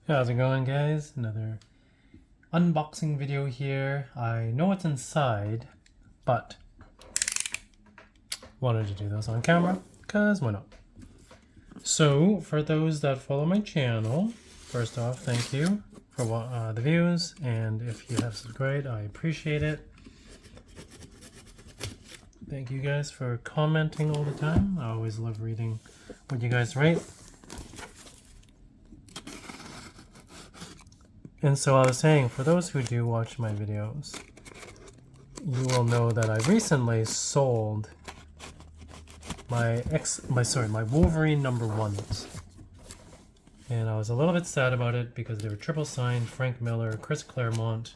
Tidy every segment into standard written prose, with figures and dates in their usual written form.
How's it going, guys? Another unboxing video here. I know what's inside, but wanted to do this on camera because why not? So for those that follow my channel, first off, thank you for the views, and if you have subscribed, I appreciate it. Thank you guys for commenting all the time. I always love reading what you guys write. And so I was saying, for those who do watch my videos, you will know that I recently sold my Wolverine #1s. And I was a little bit sad about it because they were triple signed Frank Miller, Chris Claremont,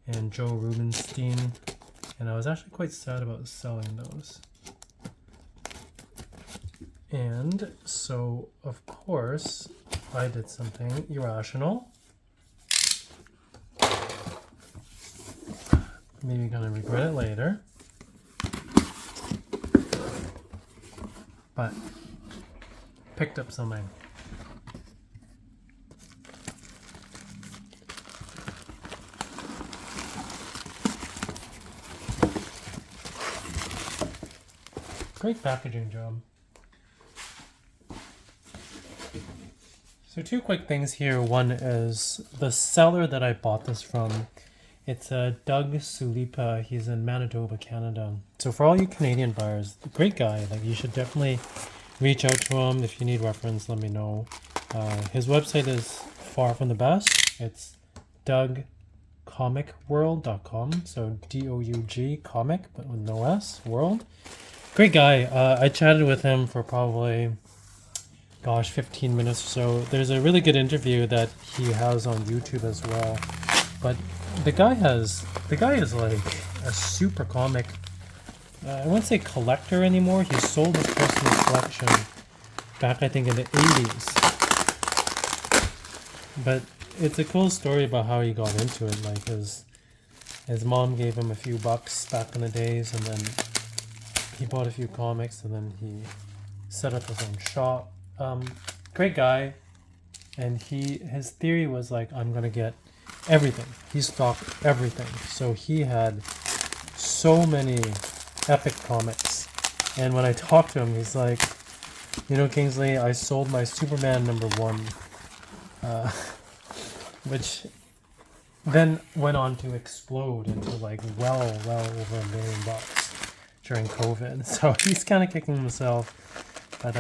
and Joe Rubinstein. And I was actually quite sad about selling those. And so, of course, I did something irrational. Maybe gonna regret it later. But picked up something. Great packaging job. So two quick things here. One is the seller that I bought this from. It's Doug Sulipa. He's in Manitoba, Canada. So for all you Canadian buyers, great guy. Like, you should definitely reach out to him. If you need reference, let me know. His website is far from the best. It's dougcomicworld.com. So D-O-U-G comic, but with no S, world. Great guy. I chatted with him for probably, 15 minutes or so. There's a really good interview that he has on YouTube as well. But the guy is like a super comic. I wouldn't say collector anymore. He sold his personal collection back, I think, in the 80s. But it's a cool story about how he got into it. Like, his mom gave him a few bucks back in the days, and then he bought a few comics, and then he set up his own shop. Great guy. And his theory was like, I'm gonna get everything. He stocked everything. So he had so many epic comics. And when I talked to him, he's like, you know, Kingsley, I sold my Superman #1, which then went on to explode into like well over $1 million during COVID. So he's kind of kicking himself, but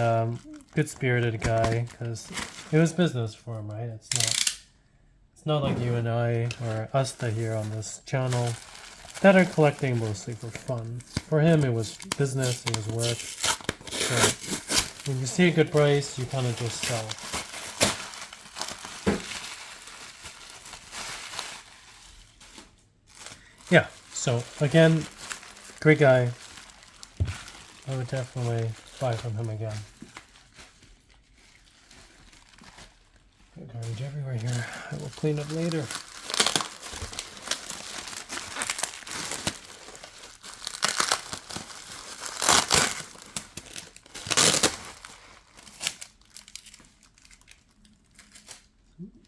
good spirited guy, because it was business for him, right? It's not like you and I, or us that here on this channel, that are collecting mostly for fun. For him, it was business, it was work. So when you see a good price, you kind of just sell. Yeah, so again, great guy. I would definitely buy from him again. Garbage everywhere here. I will clean up later.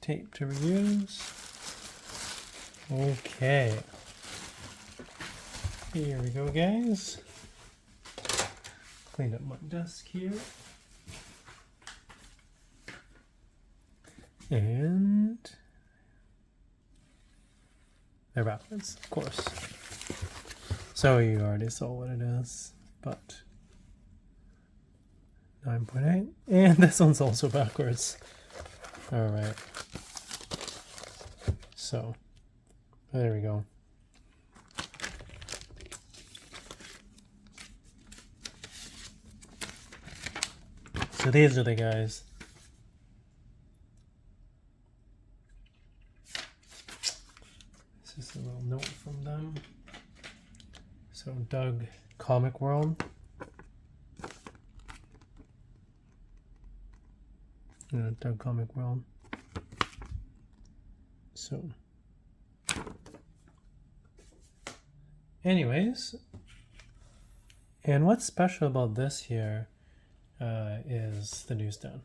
Tape to reuse. Okay. Here we go, guys. Clean up my desk here. And they're backwards, of course. So you already saw what it is, but 9.8. And this one's also backwards. Alright. So, there we go. So these are the guys. Just a little note from them. So Doug Comic World. Doug Comic World. So anyways, and what's special about this here is the newsstand.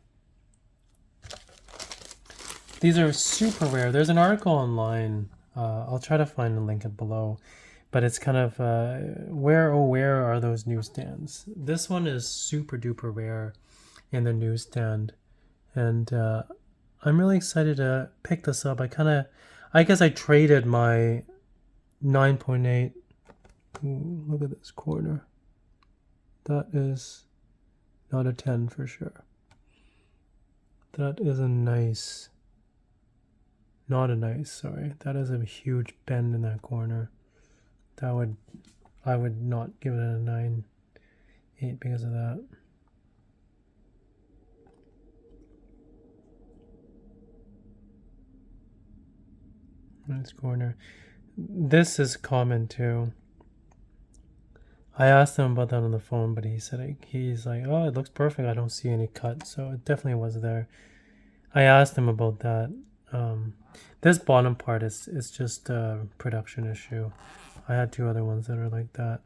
These are super rare. There's an article online. I'll try to find and link it below. But it's kind of where are those newsstands? This one is super duper rare in the newsstand, and I'm really excited to pick this up. I guess I traded my 9.8. Look at this corner. That is not a 10 for sure. That is a nice, not a nice, sorry. That is a huge bend in that corner. I would not give it a 9.8 because of that. Nice corner. This is common too. I asked him about that on the phone, but he said he's like, oh, it looks perfect. I don't see any cut, so it definitely was there. I asked him about that. This bottom part is just a production issue. I had two other ones that are like that.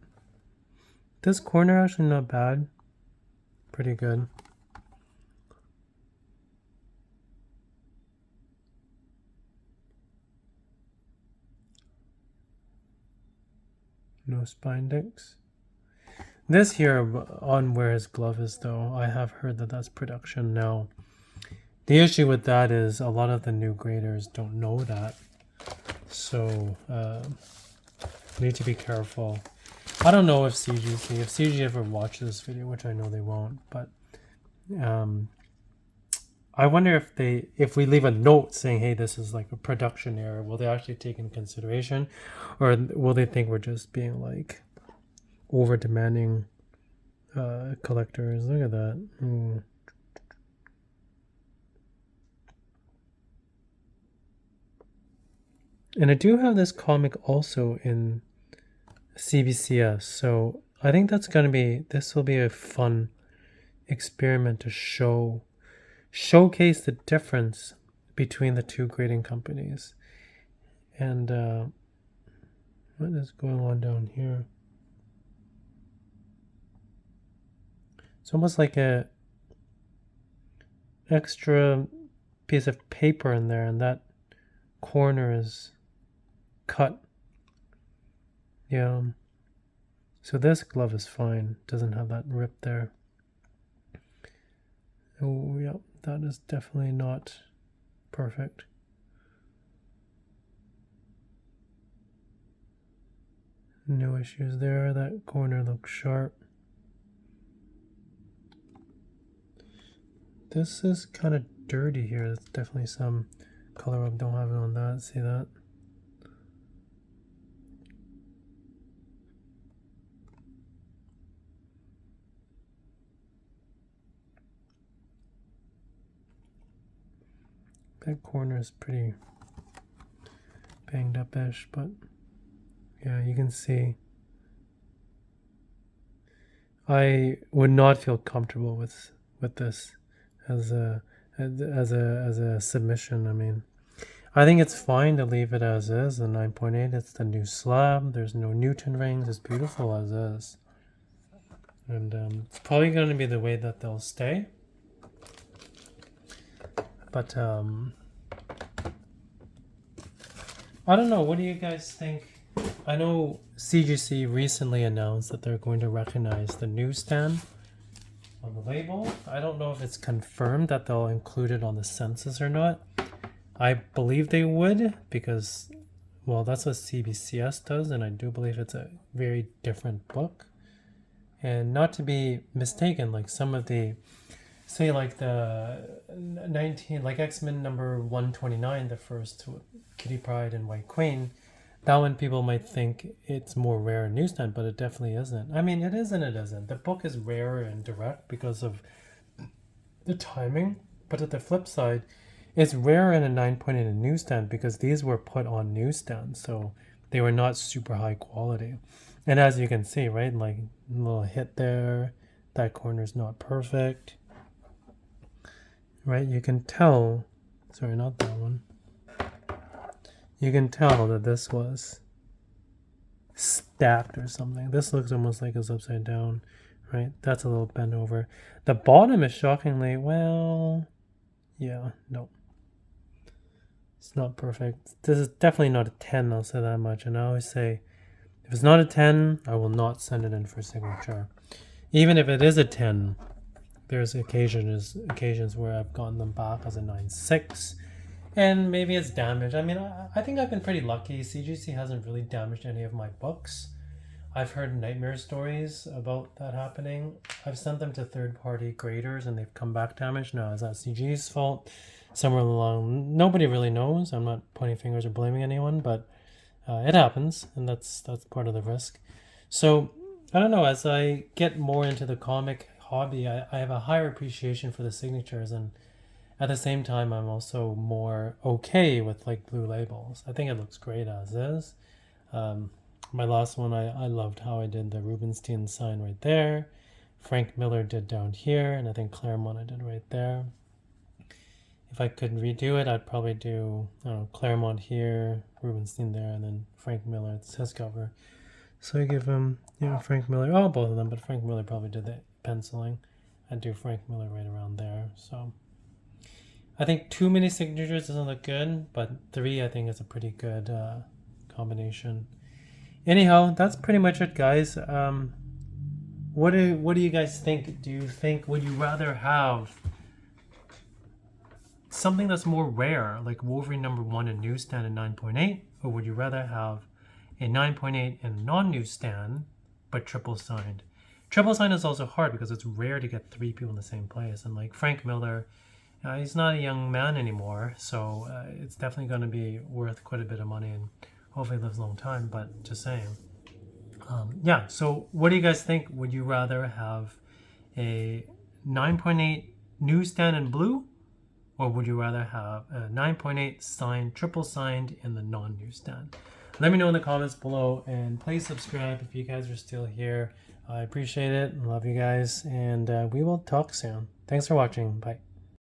This corner actually not bad. Pretty good. No spine dicks. This here on where his glove is though, I have heard that that's production now. The issue with that is a lot of the new graders don't know that. So need to be careful. I don't know if CGC ever watch this video, which I know they won't, but I wonder if we leave a note saying, hey, this is like a production error, will they actually take into consideration, or will they think we're just being like over demanding collectors? Look at that. And I do have this comic also in CBCS, so I think this will be a fun experiment to showcase the difference between the two grading companies. And what is going on down here? It's almost like a extra piece of paper in there, and that corner is cut. Yeah. So this glove is fine. Doesn't have that rip there. Oh, yeah. That is definitely not perfect. No issues there. That corner looks sharp. This is kind of dirty here. There's definitely some color up. Don't have it on that. See that? That corner is pretty banged up-ish, but yeah, you can see. I would not feel comfortable with this as a submission. I mean, I think it's fine to leave it as is. The 9.8, it's the new slab. There's no Newton rings. It's beautiful as is, and it's probably going to be the way that they'll stay. But I don't know. What do you guys think? I know CGC recently announced that they're going to recognize the newsstand on the label. I don't know if it's confirmed that they'll include it on the census or not. I believe they would because, well, that's what CBCS does, and I do believe it's a very different book. And not to be mistaken, like some of the, say like the 19, like X-Men number 129, the first Kitty Pryde and White Queen, that one people might think it's more rare in newsstand, but it definitely isn't. I mean, it is and it isn't. The book is rare and direct because of the timing, but at the flip side, it's rare in a 9.8 in a newsstand because these were put on newsstands, so they were not super high quality. And as you can see, right, like a little hit there, that corner's not perfect. Right, you can tell, sorry, not that one. You can tell that this was stacked or something. This looks almost like it's upside down, right? That's a little bent over. The bottom is shockingly, well, yeah, no. It's not perfect. This is definitely not a 10, I'll say that much. And I always say, if it's not a 10, I will not send it in for signature. Even if it is a 10, there's occasions where I've gotten them back as a 9.6. And maybe it's damaged. I mean, I think I've been pretty lucky. CGC hasn't really damaged any of my books. I've heard nightmare stories about that happening. I've sent them to third-party graders and they've come back damaged. Now, is that CG's fault? Somewhere along, nobody really knows. I'm not pointing fingers or blaming anyone, but it happens, and that's part of the risk. So, I don't know, as I get more into the comic hobby, I have a higher appreciation for the signatures, and at the same time, I'm also more okay with like blue labels. I think it looks great as is. My last one, I loved how I did the Rubinstein sign right there. Frank Miller did down here, and I think Claremont I did right there. If I could redo it, I'd probably do, I don't know, Claremont here, Rubinstein there, and then Frank Miller. It's his cover. So I give him, Frank Miller. Oh, both of them, but Frank Miller probably did the penciling. I'd do Frank Miller right around there. So I think too many signatures doesn't look good, but 3 I think is a pretty good combination. Anyhow, that's pretty much it, guys. What do you guys think? Would you rather have something that's more rare, like Wolverine #1 in newsstand and 9.8, or would you rather have a 9.8 in non-newsstand but triple signed? Triple signed is also hard because it's rare to get 3 people in the same place, and like Frank Miller, he's not a young man anymore, so it's definitely going to be worth quite a bit of money, and hopefully lives a long time, but just saying. Yeah, so what do you guys think? Would you rather have a 9.8 newsstand in blue, or would you rather have a 9.8 signed, triple signed in the non-newsstand? Let me know in the comments below, and please subscribe if you guys are still here. I appreciate it. Love you guys, and we will talk soon. Thanks for watching. Bye.